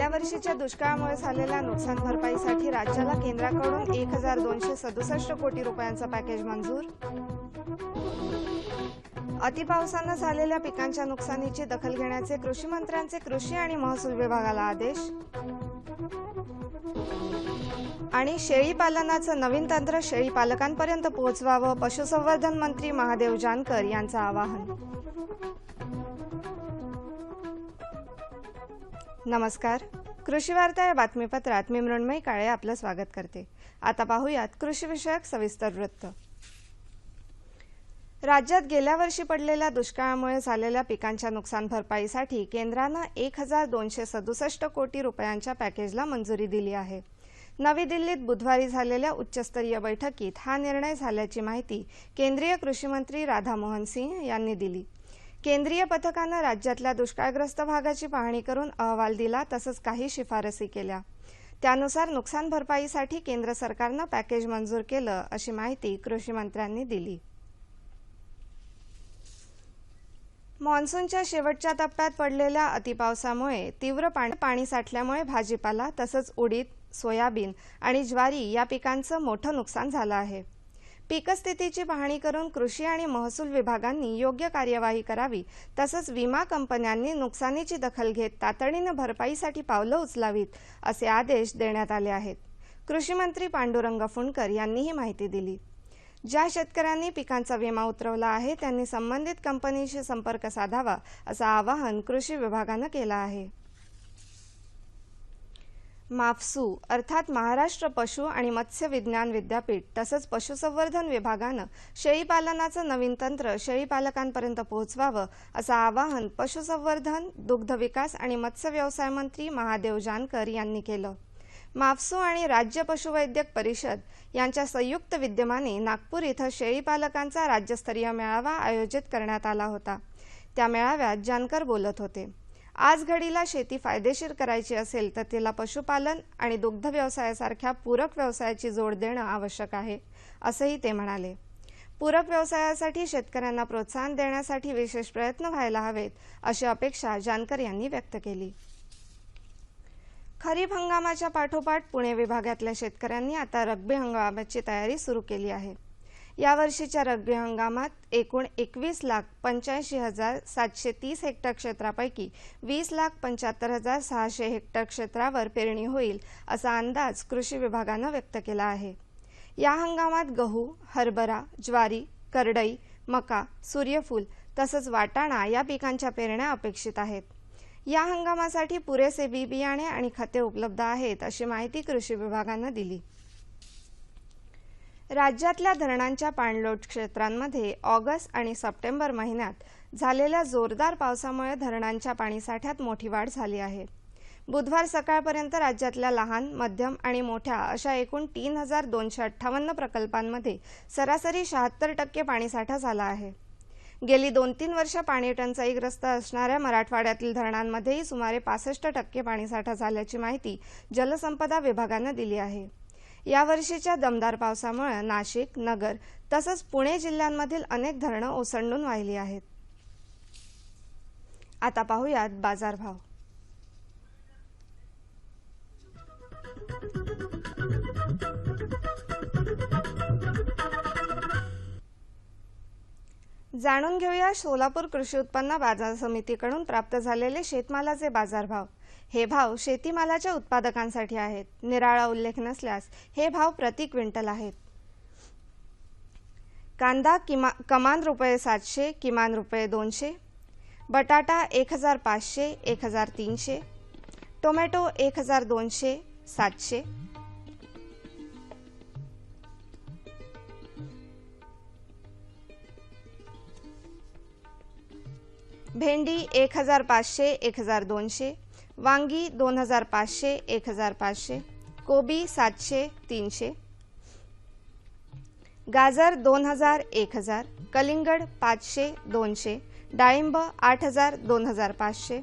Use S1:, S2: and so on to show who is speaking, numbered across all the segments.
S1: गेल्या वर्षीच्या दुष्काळामुळे झालेल्या नुकसान भरपाईसाठी राज्याला केंद्राकडून 1267 कोटी रुपयांचं पॅकेज मंजूर। अतिपावसानं झालेल्या पिकांच्या नुकसानीची दखल घेण्याचे कृषी मंत्र्यांचे कृषी आणि महसूल विभागाला आदेश। आणि शेळी पालनाचं नवीन तंत्र शेळी पालकांपर्यंत पोहोचवावं, पशुसंवर्धन मंत्री महादेव जानकर यांचं आवाहन। नमस्कार, कृषी वार्ता या बातमीपत्रात मी मृण्मयी काळे आपलं स्वागत करते। आता पाहूयात कृषी विषयक सविस्तर वृत्त। राज्यात गेल्या वर्षी पडलेल्या दुष्काळामुळे झालेल्या पिकांच्या नुकसान भरपाईसाठी केंद्रानं 1267 कोटी रुपयांच्या पॅकेजला मंजुरी दिली आहे। नवी दिल्लीत बुधवारी झालेल्या उच्चस्तरीय बैठकीत हा निर्णय झाल्याची माहिती केंद्रीय कृषी मंत्री राधामोहन सिंह यांनी दिली। केंद्रीय पथकानं राज्यातल्या दुष्काळग्रस्त भागाची पाहणी करून अहवाल दिला, तसंच काही शिफारसी केल्या। त्यानुसार नुकसान भरपाईसाठी केंद्र सरकारनं पॅकेज मंजूर केलं, अशी माहिती कृषी मंत्र्यांनी दिली। मान्सूनच्या शेवटच्या टप्प्यात पडलेल्या अतिपावसामुळे तीव्र पाणी साठल्यामुळे भाजीपाला तसंच उडीद, सोयाबीन आणि ज्वारी या पिकांचं मोठं नुकसान झालं आहे। पीकस्थितीची पाहणी करून कृषी आणि महसूल विभागांनी योग्य कार्यवाही करावी, तसंच विमा कंपन्यांनी नुकसानीची दखल घेत तातडीनं भरपाईसाठी पावलं उचलावीत, असे आदेश देण्यात आले आहेत। कृषी मंत्री पांडुरंग फुंडकर यांनी ही माहिती दिली। ज्या शेतकऱ्यांनी पिकांचा विमा उतरवला आहे त्यांनी संबंधित कंपनीशी संपर्क साधावा, असं आवाहन कृषी विभागानं केलं आहे। माफसू अर्थात महाराष्ट्र पशु आणि मत्स्य विज्ञान विद्यापीठ तसंच पशुसंवर्धन विभागानं शेळीपालनाचं नवीन तंत्र शेळीपालकांपर्यंत पोहोचवावं, असं आवाहन पशुसंवर्धन, दुग्धविकास आणि मत्स्य व्यवसाय मंत्री महादेव जानकर यांनी केलं। माफसू आणि राज्य पशुवैद्यक परिषद यांच्या संयुक्त विद्यमाने नागपूर इथं शेळीपालकांचा राज्यस्तरीय मेळावा आयोजित करण्यात आला होता। त्या मेळाव्यात जानकर बोलत होते। आज घडीला शेती फायदेशीर करायची असेल तर तिला पशुपालन आणि दुग्ध व्यवसायासारख्या पूरक व्यवसायाची जोड देणं आवश्यक आहे, असंही ते म्हणाले। पूरक व्यवसायासाठी शेतकऱ्यांना प्रोत्साहन देण्यासाठी विशेष प्रयत्न व्हायला हवेत, अशी अपेक्षा जानकर यांनी व्यक्त केली। खरीप हंगामाच्या पाठोपाठ पुणे विभागातल्या शेतकऱ्यांनी आता रब्बी हंगामाची तयारी सुरू केली आहे। यावर्षीच्या रब्बी हंगामात एकूण 21,85,730 हेक्टर क्षेत्रापैकी 20,75,600 हेक्टर क्षेत्रावर पेरणी होईल, असा अंदाज कृषी विभागानं व्यक्त केला आहे। या हंगामात गहू, हरभरा, ज्वारी, करडई, मका, सूर्यफूल तसंच वाटाणा या पिकांच्या पेरण्या अपेक्षित आहेत। या हंगामासाठी पुरेसे बी बियाणे आणि खते उपलब्ध आहेत, अशी माहिती कृषी विभागानं दिली। राज्यातल्या धरणांच्या पाणलोट क्षेत्रांमध्ये ऑगस्ट आणि सप्टेंबर महिन्यात झालेल्या जोरदार पावसामुळे धरणांच्या पाणीसाठ्यात मोठी वाढ झाली आहे। बुधवार सकाळपर्यंत राज्यातल्या लहान, मध्यम आणि मोठ्या अशा एकूण 3,258 प्रकल्पांमध्ये सरासरी 76% पाणीसाठा झाला आहे। गेली 2-3 वर्ष पाणी टंचाईग्रस्त असणाऱ्या मराठवाड्यातील धरणांमध्येही सुमारे 65% पाणीसाठा झाल्याची माहिती जलसंपदा विभागानं दिली आहे। यावर्षीच्या दमदार पावसामुळे नाशिक, नगर तसंच पुणे जिल्ह्यांमधील अनेक धरणं ओसंडून वाहिली आहेत। आता पाहूयात बाजारभाव। जाणून घेऊया सोलापूर कृषी उत्पन्न बाजार समितीकडून प्राप्त झालेले शेतमालाचे बाजारभाव। हे भाव शेतीमालाच्या उत्पादकांसाठी आहेत। निराळा उल्लेख नसल्यास हे भाव प्रति क्विंटल आहेत। कांदा कमान रुपये 700, किमान रुपये 200, बटाटा 1,500, 1,300, टोमॅटो 1,200, 700, भेंडी 1,500, 1,200, वांगी 2,500, 1,500, कोबी 700, 300, गाजर 2,000, 1,000, कलिंगड 500, 200, डाळिंब 8,000, 2,500।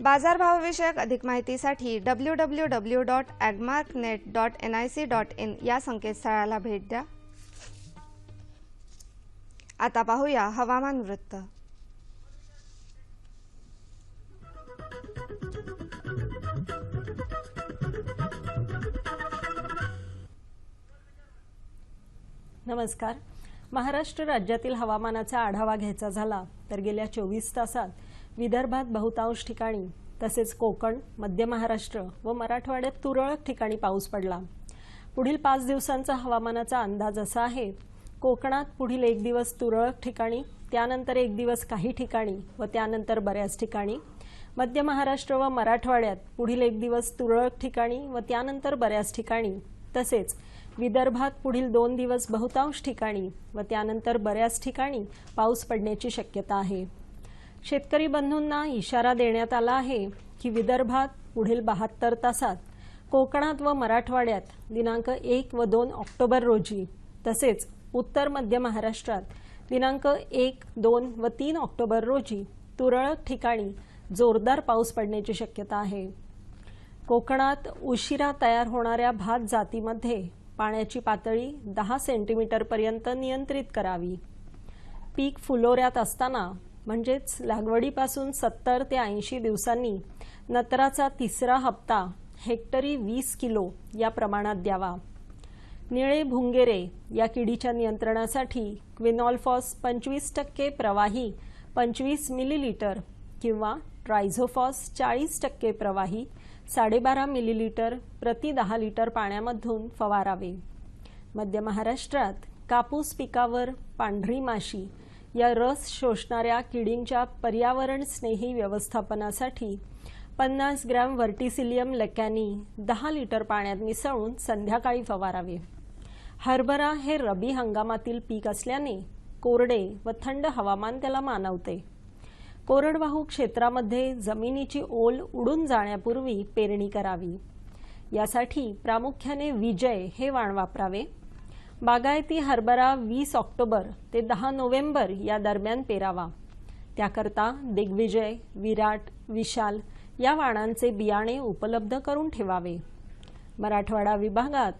S1: बाजारभावाविषयक अधिक माहितीसाठी www.agmarknet.nic.in या संकेतस्थळाला भेट द्या। आता पाहूया हवामान वृत्त।
S2: नमस्कार. महाराष्ट्र राज्यातील हवामानाचा आढावा घ्यायचा झाला तर गेल्या 24 तासात विदर्भात बहुतांश ठिकाणी तसेच कोकण, मध्य महाराष्ट्र व मराठवाड्यात तुरळक ठिकाणी पाऊस पडला. पुढील 5 दिवसांचा हवामानाचा अंदाज असा आहे. कोकणात पुढील 1 दिवस तुरळक ठिकाणी, त्यानंतर 1 दिवस काही ठिकाणी व त्यानंतर बऱ्याच ठिकाणी. मध्य महाराष्ट्र व मराठवाड्यात पुढील 1 दिवस तुरळक ठिकाणी व त्यानंतर बऱ्याच ठिकाणी. तसेच विदर्भात पुढील 2 दिवस बहुतांश ठिकाणी व त्यानंतर बऱ्याच ठिकाणी पाऊस पडण्याची शक्यता आहे. शेतकरी बंधूंना इशारा देण्यात आला आहे की विदर्भात पुढील 72 तासात, कोकणात व मराठवाड्यात दिनांक 1 व 2 ऑक्टोबर रोजी तसेच उत्तर मध्य महाराष्ट्रात दिनांक 1, 2 व 3 ऑक्टोबर रोजी तुरळक ठिकाणी जोरदार पाऊस पडण्याची शक्यता आहे. कोकणात उशिरा तयार होणाऱ्या भात जातीमध्ये पाण्याची पातळी 10 सेंटीमीटरपर्यंत नियंत्रित करावी. पीक फुलोऱ्यात असताना म्हणजेच लागवडीपासून 70 ते 80 दिवसांनी नत्राचा तिसरा हप्ता हेक्टरी 20 किलो या प्रमाणात द्यावा. निळे भुंगेरे या किडीच्या नियंत्रणासाठी क्विनॉलफॉस 25% प्रवाही 25 मिलीलिटर किंवा ट्रायझोफॉस 40% प्रवाही 12.5 मिलीलिटर प्रति 10 लिटर पाण्यामधून फवारावे. मध्य महाराष्ट्रात कापूस पिकावर पांढरी माशी या रस शोषणाऱ्या किडींच्या पर्यावरण स्नेही व्यवस्थापनासाठी 50 ग्रॅम व्हर्टिसिलियम लेकॅनी 10 लिटर पाण्यात मिसळून संध्याकाळी फवारावे. हरभरा हे रबी हंगामातील पीक असल्याने कोरडे व थंड हवामान त्याला मानवते. कोरडवाहू क्षेत्रामध्ये जमिनीची ओल उडून जाण्यापूर्वी पेरणी करावी. यासाठी प्रामुख्याने विजय हे वाण वापरावे. बागायती हरभरा 20 ऑक्टोबर ते 10 नोव्हेंबर या दरम्यान पेरावा. त्याकरता दिग्विजय, विराट, विशाल या वाणांचे बियाणे उपलब्ध करून ठेवावे. मराठवाडा विभागात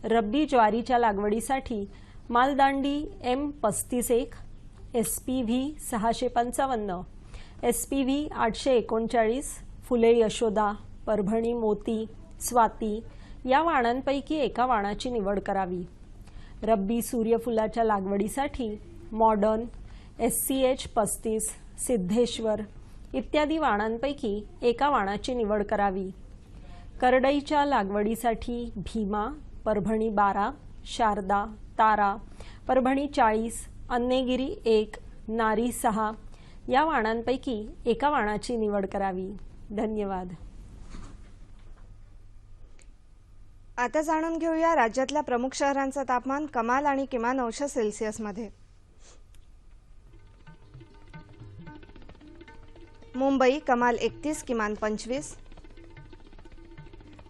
S2: रब्बी ज्वारीच्या लागवडीसाठी मालदांडी M35-1, SPV 655, SPV 839, फुले यशोदा, परभणी मोती, स्वाती या वाणांपैकी एका वाणाची निवड करावी. रब्बी सूर्यफुलाच्या लागवडीसाठी मॉडर्न, SCH 35, सिद्धेश्वर इत्यादी वाणांपैकी एका वाणाची निवड करावी. करडईच्या लागवडीसाठी भीमा, परभणी 12, शारदा, तारा, परभणी 40, अन्नेगिरी 1, नारी 6 या वाणांपैकी एका वाणाची निवड करावी. धन्यवाद.
S1: आता जाणून घेऊया राज्यातल्या प्रमुख शहरांचं तापमान कमाल आणि किमान अंश सेल्सिअसमध्ये. मुंबई कमाल 31, किमान 25.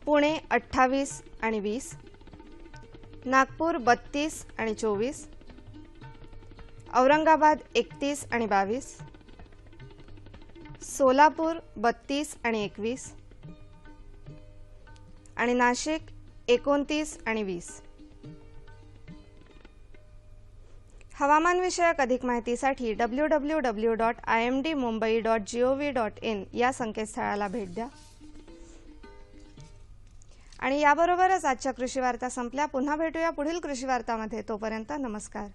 S1: पुणे 28 आणि 20. नागपूर 32 आणि 24. औरंगाबाद 31 आणि 22. सोलापूर 32 आणि 21. आणि नाशिक 29 आणि 20. हवामानविषयक अधिक माहितीसाठी www.imdmumbai.gov.in या संकेतस्थळाला भेट द्या. आणि याबरोबरच आजच्या कृषी वार्ता संपल्या. पुन्हा भेटूया पुढील कृषी वार्तामध्ये. तोपर्यंत नमस्कार.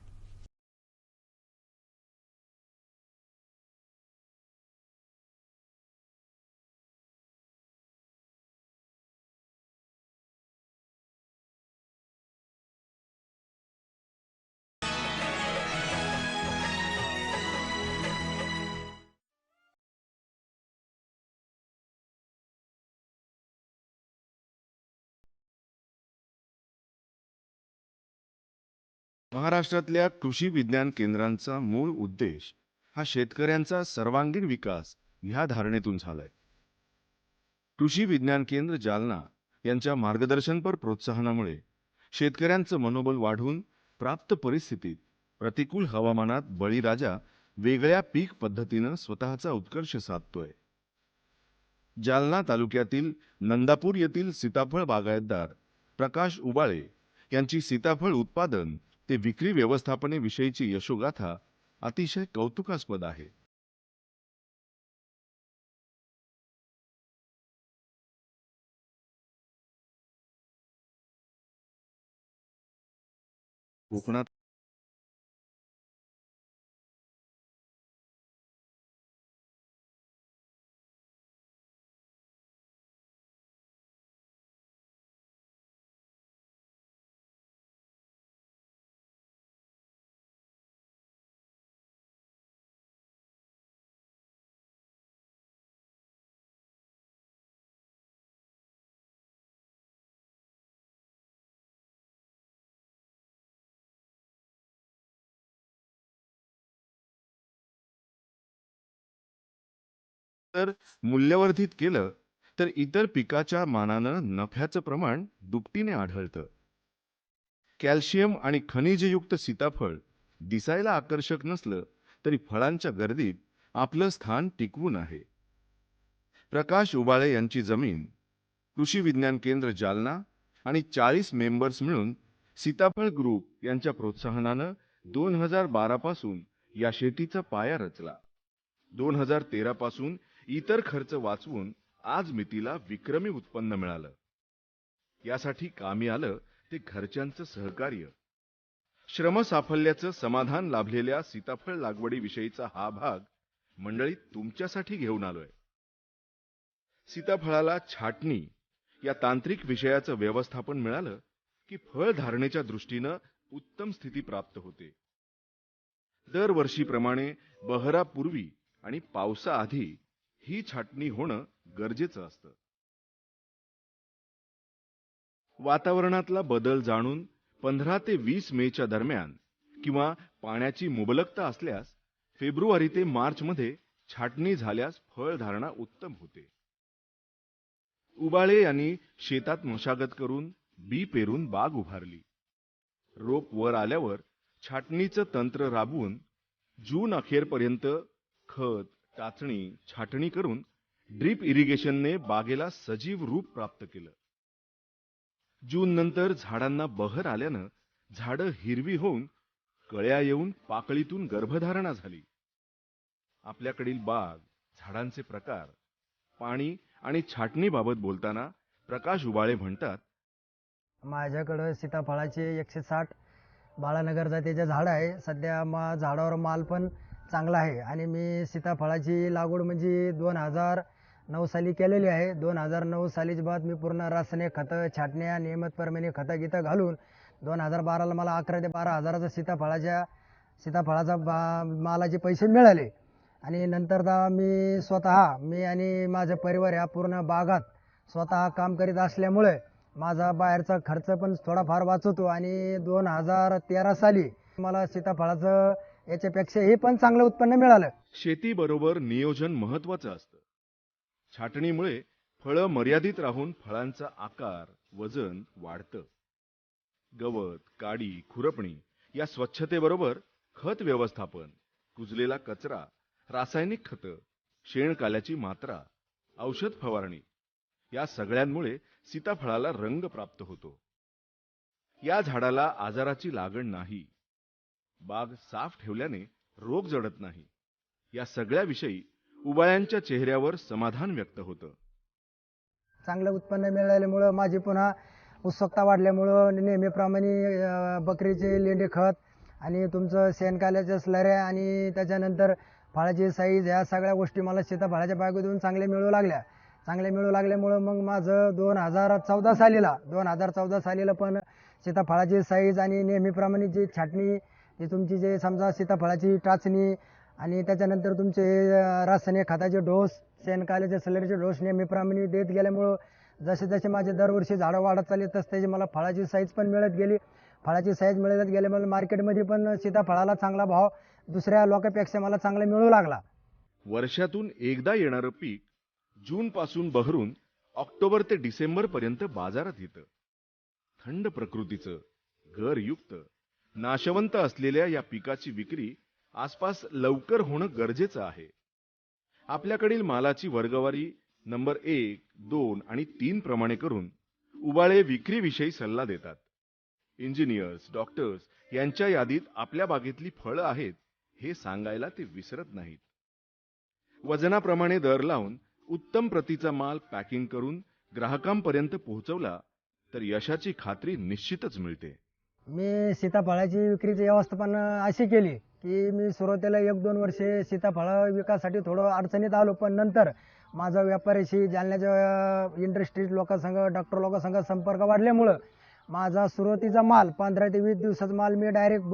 S3: महाराष्ट्रातल्या कृषी विज्ञान केंद्रांचा मूळ उद्देश हा शेतकऱ्यांचा सर्वांगीण विकास ह्या धारणेतून झालाय. कृषी विज्ञान केंद्र जालना यांच्या मार्गदर्शनपर प्रोत्साहनामुळे शेतकऱ्यांचं मनोबल वाढून प्राप्त परिस्थितीत प्रतिकूल हवामानात बळीराजा वेगळ्या पीक पद्धतीनं स्वतःचा उत्कर्ष साधतोय. जालना तालुक्यातील नंदापूर येथील सीताफळ बागायतदार प्रकाश उबाळे यांची सीताफळ उत्पादन ते विक्री व्यवस्थापनेविषयीची यशोगाथा अतिशय कौतुकास्पद आहे. कोकणात तर मूल्यवर्धित केलं तर इतर पिकाच्या मानानं नफ्याचं प्रमाण दुपटीने आढळतं. कॅल्शियम आणि खनिजयुक्त सीताफळ दिसायला आकर्षक नसलं तरी फळांच्या गर्दीत आपलं स्थान टिकवून आहे. प्रकाश उबाळे यांची जमीन, कृषी विज्ञान केंद्र जालना आणि 40 मेंबर्स मिळून सीताफळ ग्रुप यांच्या प्रोत्साहनानं 2012 पासून या शेतीचा पाया रचला. 2013 पासून इतर खर्च वाचवून आज मितीला विक्रमी उत्पन्न मिळालं. यासाठी कामी आलं ते घरच्यांचं सहकार्य. श्रमसाफल्याचं समाधान लाभलेल्या सीताफळ लागवडीविषयीचा हा भाग मंडळीत तुमच्यासाठी घेऊन आलोय. सीताफळाला छाटणी या तांत्रिक विषयाचं व्यवस्थापन मिळालं की फळ धारणेच्या दृष्टीनं उत्तम स्थिती प्राप्त होते. दरवर्षीप्रमाणे बहरापूर्वी आणि पावसाआधी ही छाटणी होणं गरजेचं असतं. वातावरणातला बदल जाणून 15 ते 20 मेच्या दरम्यान किंवा पाण्याची मुबलकता असल्यास फेब्रुवारी ते मार्च मध्ये छाटणी झाल्यास फळधारणा उत्तम होते. उबाळे यांनी शेतात मशागत करून बी पेरून बाग उभारली. रोप वर आल्यावर छाटणीचं तंत्र राबवून जून अखेरपर्यंत खत, टाचणी, छाटणी करून ड्रीप इरिगेशनने बागेला सजीव रूप प्राप्त केलं. जून नंतर झाडांना बहर आल्यानं झाडं हिरवी होऊन कळ्या येऊन पाकळीतून गर्भधारणा झाली. आपल्याकडील बाग, झाडांचे प्रकार, पाणी आणि छाटणीबाबत बोलताना प्रकाश उबाळे म्हणतात,
S4: माझ्याकडं सीताफळाचे 160 बाळानगर जातीचे झाड आहे. सध्या झाडावर माल पण चांगला आहे आणि मी सीताफळाची लागवड म्हणजे 2009 साली केलेली आहे. 2009 सालीच बाद मी पूर्ण रासायनिक खतं, छाटण्या, नियमितप्रमाणे खतं गितं घालून 2012ला मला 11 ते 12 हजाराचा सीताफळाचा मालाचे पैसे मिळाले. आणि नंतर मी आणि माझा परिवार या पूर्ण बागात स्वतः काम करीत असल्यामुळे माझा बाहेरचा खर्च पण थोडाफार वाचवतो. आणि 2013 साली मला सीताफळाचं याच्यापेक्षा हे पण चांगलं उत्पन्न मिळालं.
S3: शेतीबरोबर नियोजन महत्वाचं असतं. छाटणीमुळे फळं मर्यादित राहून फळांचा आकार, वजन वाढतं. गवत, काडी, खुरपणी या स्वच्छतेबरोबर खत व्यवस्थापन, कुजलेला कचरा, रासायनिक खतं, शेणकाल्याची मात्रा, औषध फवारणी या सगळ्यांमुळे सीताफळाला रंग प्राप्त होतो. या झाडाला आजाराची लागण नाही. बाग साफ ठेवल्याने रोग जडत नाही. या सगळ्याविषयी उबाळ्यांच्या चेहऱ्यावर समाधान व्यक्त होतं.
S4: चांगलं उत्पन्न मिळाल्यामुळं माझी पुन्हा उत्सुकता वाढल्यामुळं नेहमीप्रमाणे बकरीचे लेंडे खत आणि तुमचं शेणकाल्याच्या स्लऱ्या आणि त्याच्यानंतर फळाची साईज ह्या सगळ्या गोष्टी मला सीताफळाच्या बागेतून चांगल्या मिळू लागल्यामुळं मग माझं 2014 सालीला पण सीताफळाची साईज आणि नेहमीप्रमाणे जी छाटणी, जी तुमची जे समजा सीताफळाची टाचणी आणि त्याच्यानंतर तुमचे रासायनिक खताचे डोस, शेणकाल्याचे स्लरीचे डोस नेहमीप्रमाणे देत गेल्यामुळं जसे माझे दरवर्षी झाडं वाढत चालली तस त्याची मला फळाची साईज पण मिळत गेली. फळाची साईज मिळत गेल्यामुळे मार्केटमध्ये पण सीताफळाला चांगला भाव दुसऱ्या लोकांपेक्षा मला चांगला मिळू लागला.
S3: वर्षातून एकदा येणारं पीक जून पासून बहरून ऑक्टोबर ते डिसेंबर पर्यंत बाजारात येतं. थंड प्रकृतीचं, गरयुक्त, नाशवंत असलेल्या या पिकाची विक्री आसपास लवकर होणं गरजेचं आहे. आपल्याकडील मालाची वर्गवारी नंबर 1, 2 आणि 3 प्रमाणे करून उबाळे विक्रीविषयी सल्ला देतात. इंजिनियर्स, डॉक्टर्स यांच्या यादीत आपल्या बागेतली फळं आहेत हे सांगायला ते विसरत नाहीत. वजनाप्रमाणे दर लावून उत्तम प्रतीचा माल पॅकिंग करून ग्राहकांपर्यंत पोहोचवला तर यशाची खात्री निश्चितच मिळते.
S4: मी सीताफळाची विक्रीची व्यवस्थापन अशी केली की मी सुरुवातीला 1-2 वर्षे सीताफळ विकासाठी थोडं अडचणीत आलो, पण नंतर माझा व्यापाऱ्याशी जालन्याच्या इंडस्ट्रीज लोकांसंग, डॉक्टर लोकांसंग संपर्क वाढल्यामुळं माझा सुरुवातीचा माल 15 ते 20 दिवसाचा माल मी डायरेक्ट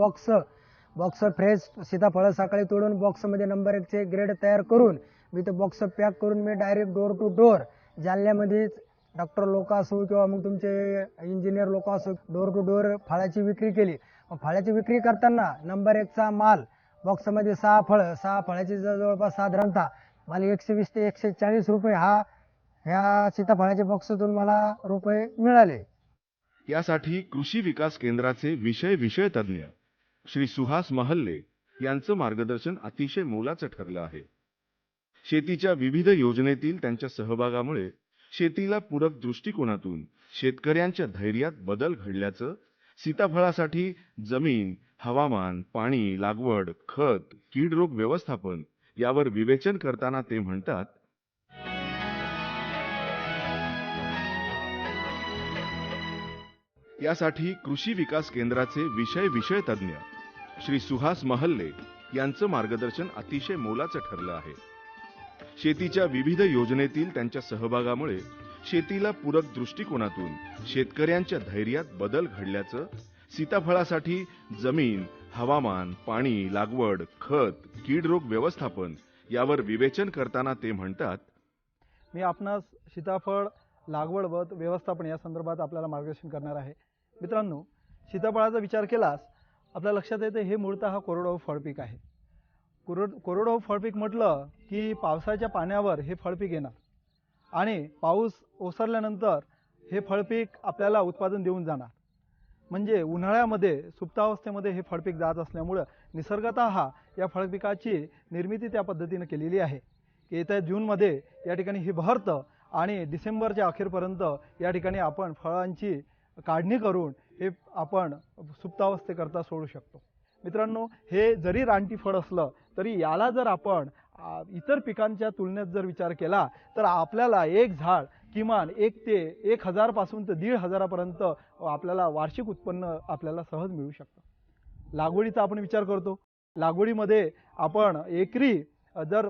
S4: बॉक्स फ्रेश सीताफळं सकाळी तोडून बॉक्समध्ये नंबर 1चे ग्रेड तयार करून मी ते बॉक्स पॅक करून मी डायरेक्ट डोर टू डोर जालन्यामध्येच डॉक्टर लोक असो किंवा मग तुमचे इंजिनियर लोक असो डोर टू डोर फळाची विक्री केली. फळाची विक्री करताना नंबर 1चा माल बॉक्समध्ये 6 फळाची जवळपास साधारणतः मला 120 ते 140 रुपये ह्या सीताफळाच्या बॉक्सातून मला रुपये मिळाले.
S3: यासाठी कृषी विकास केंद्राचे विषय तज्ज्ञ श्री सुहास महल्ले यांचं मार्गदर्शन अतिशय मोलाचं ठरलं आहे. शेतीच्या विविध योजनेतील त्यांच्या सहभागामुळे शेतीला पूरक दृष्टिकोनातून शेतकऱ्यांच्या धैर्यात बदल घडल्याचं, सीताफळासाठी जमीन, हवामान, पाणी, लागवड, खत, कीड रोग व्यवस्थापन यावर विवेचन करताना ते म्हणतात, यासाठी कृषी विकास केंद्राचे विषय तज्ज्ञ श्री सुहास महल्ले यांचं मार्गदर्शन अतिशय मोलाचं ठरलं आहे. शेतीच्या विविध योजनेतील त्यांच्या सहभागामुळे शेतीला पूरक दृष्टिकोनातून शेतकऱ्यांच्या धैर्यात बदल घडल्याचं, सीताफळासाठी जमीन, हवामान, पाणी, लागवड, खत, कीड रोग व्यवस्थापन यावर विवेचन करताना ते म्हणतात,
S5: मी आपणास सीताफळ लागवड व व्यवस्थापन या संदर्भात आपल्याला मार्गदर्शन करणार आहे. मित्रांनो, सीताफळाचा विचार केलास आपल्या लक्षात येते हे मूळतः कोरडवाहू फळपीक आहे. कोरडवाहू फळपीक म्हटलं की पावसाच्या पाण्यावर हे फळपीक येणार आणि पाऊस ओसरल्यानंतर हे फळपीक आपल्याला उत्पादन देऊन जाणार. म्हणजे उन्हाळ्यामध्ये सुप्तावस्थेमध्ये हे फळपीक जात असल्यामुळं निसर्गतः या फळपिकाची निर्मिती त्या पद्धतीने केलेली आहे. येत्या जूनमध्ये या ठिकाणी हे बहरतं आणि डिसेंबरच्या अखेरपर्यंत या ठिकाणी आपण फळांची काढणी करून हे आपण सुप्तावस्थेकरता सोडू शकतो. मित्रांनो, हे जरी रानटी फळ असलं तरी याला जर आपण इतर पिकांच्या तुलनेत जर विचार केला तर आपल्याला एक झाड किमान 1 ते 1000 पासून ते 1500 पर्यंत आपल्याला वार्षिक उत्पन्न आपल्याला सहज मिळू शकतं. लागवडीचा आपण विचार करतो. लागवडीमध्ये आपण एकरी जर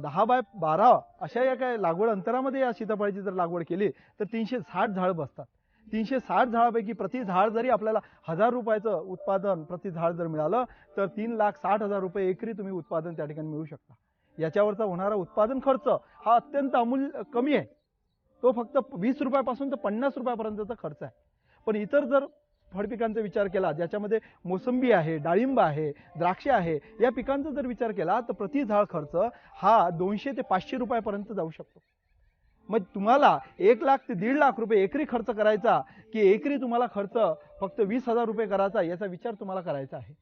S5: 10 बाय 12 अशा या काय लागवड अंतरामध्ये या सीताफळाची जर लागवड केली तर 360 झाडं बसतात. 360 झाडापैकी प्रति झाड जरी आपल्याला 1000 रुपयाचं उत्पादन प्रति झाड जर मिळालं तर 3,60,000 रुपये एकरी तुम्ही उत्पादन त्या ठिकाणी मिळू शकता. याच्यावरचा होणारा उत्पादन खर्च हा अत्यंत अमूल्य कमी आहे. तो फक्त 20 रुपयापासून तर 50 रुपयापर्यंतचा खर्च आहे. पण इतर जर फळपिकांचा विचार केला ज्याच्यामध्ये मोसंबी आहे, डाळिंब आहे, द्राक्ष आहे, या पिकांचा जर विचार केला तर प्रति झाड खर्च हा 200 ते 500 रुपयापर्यंत जाऊ शकतो. मग तुम्हाला 1 लाख ते 1.5 लाख रुपये एकरी खर्च करायचा की एकरी तुम्हाला खर्च फक्त 20,000 रुपये करायचा याचा विचार तुम्हाला करायचा आहे.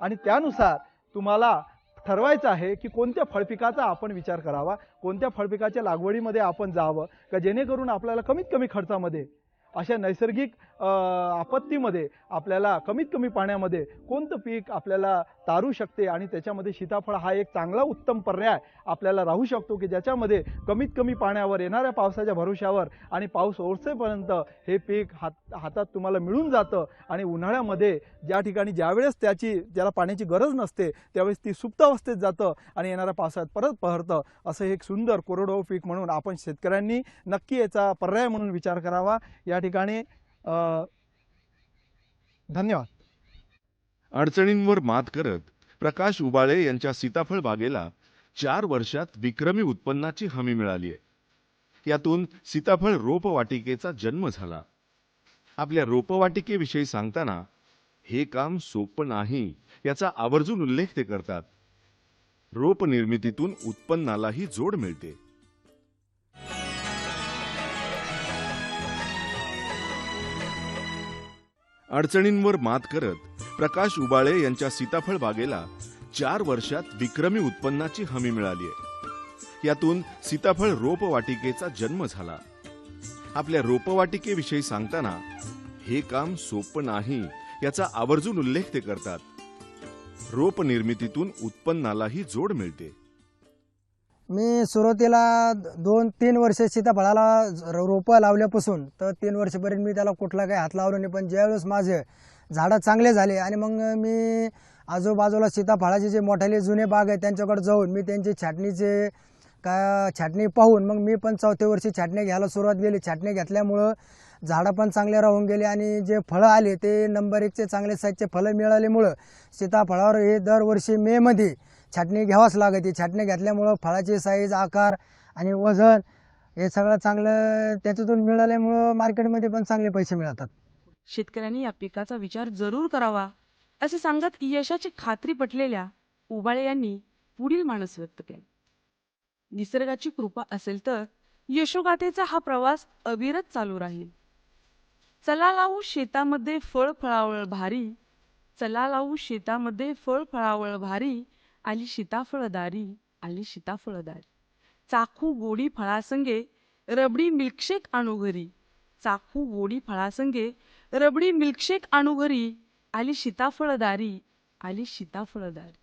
S5: आणि त्यानुसार तुम्हाला ठरवायचं आहे की कोणत्या फळपिकाचा आपण विचार करावा, कोणत्या फळपिकाच्या लागवडीमध्ये आपण जावं का जेणेकरून आपल्याला कमीत कमी खर्चामध्ये अशा नैसर्गिक आपत्तीमध्ये आपल्याला कमीत कमी पाण्यामध्ये कोणतं पीक आपल्याला तारू शकते आणि त्याच्यामध्ये सीताफळ हा एक चांगला उत्तम पर्याय आपल्याला राहू शकतो की ज्याच्यामध्ये कमीत कमी पाण्यावर येणाऱ्या पावसाच्या भरोश्यावर आणि पाऊस ओसरेपर्यंत हे पीक हातात तुम्हाला मिळून जातं आणि उन्हाळ्यामध्ये ज्या ठिकाणी ज्यावेळेस ज्याला पाण्याची गरज नसते त्यावेळेस ती सुप्तावस्थेत जातं आणि येणाऱ्या पावसाळ्यात परत पहरतं. असं एक सुंदर कोरडवाहू पीक म्हणून आपण शेतकऱ्यांनी नक्की याचा पर्याय म्हणून विचार करावा. या ठिकाणी धन्यवाद.
S3: अडचणींवर मात करत प्रकाश उबाळे यांच्या सीताफळ बागेला 4 वर्षात विक्रमी उत्पन्नाची हमी मिळाली आहे. यातून सीताफळ रोपवाटिकेचा जन्म झाला. आपल्या रोपवाटिकेविषयी सांगताना हे काम सोपं नाही याचा आवर्जून उल्लेख ते करतात. रोप निर्मितीतून उत्पन्नालाही जोड मिळते. अडचणींवर मात करत प्रकाश उबाळे यांच्या सीताफळ बागेला 4 वर्षात विक्रमी उत्पन्नाची हमी मिळाली आहे. यातून सीताफळ रोपवाटिकेचा जन्म झाला. आपल्या रोपवाटिकेविषयी सांगताना हे काम सोपं नाही याचा आवर्जून उल्लेख ते करतात. रोप निर्मितीतून उत्पन्नालाही जोड मिळते.
S4: मी सुरुवातीला 2-3 वर्ष सीताफळाला रोपं लावल्यापासून तर 3 वर्षापर्यंत मी त्याला कुठला काही हात लावला नाही. पण ज्यावेळेस माझे झाडं चांगले झाले आणि मग मी आजूबाजूला सीताफळाचे जे मोठाले जुने बाग आहे त्यांच्याकडे जाऊन मी त्यांची छाटणी पाहून मग मी पण 4थ्या वर्षी छाटणी घ्यायला सुरुवात केली. छाटणी घेतल्यामुळं झाडं पण चांगले राहून गेले आणि जे फळं आले ते नंबर 1चे चांगले साईजचे फळं मिळाल्यामुळं सीताफळावर हे दरवर्षी मेमध्ये छाटणी घ्यावाच लागते. छाटणी घेतल्यामुळं फळाची साईज, आकार आणि वजन हे सगळं चांगलं त्याच्यातून मिळाल्यामुळं मार्केटमध्ये पण चांगले पैसे मिळतात.
S6: शेतकऱ्यांनी या पिकाचा विचार जरूर करावा असे सांगत यशाची खात्री पटलेल्या उबाळे यांनी पुढील मानस व्यक्त केले. निसर्गाची कृपा असेल तर यशोगाथेचा हा प्रवास अविरत चालू राहील. चला लावू शेतामध्ये फळ फळावळ भारी, चला लावू शेतामध्ये फळ फळावळ भारी, आली सीताफळदारी, आली सीताफळदारी. चाखू गोडी फळासंगे रबडी मिल्कशेक आणू घरी, चाखू गोडी फळासंगे रबडी मिल्कशेक आणू घरी, आली सीताफळदारी, आली सीताफळदारी.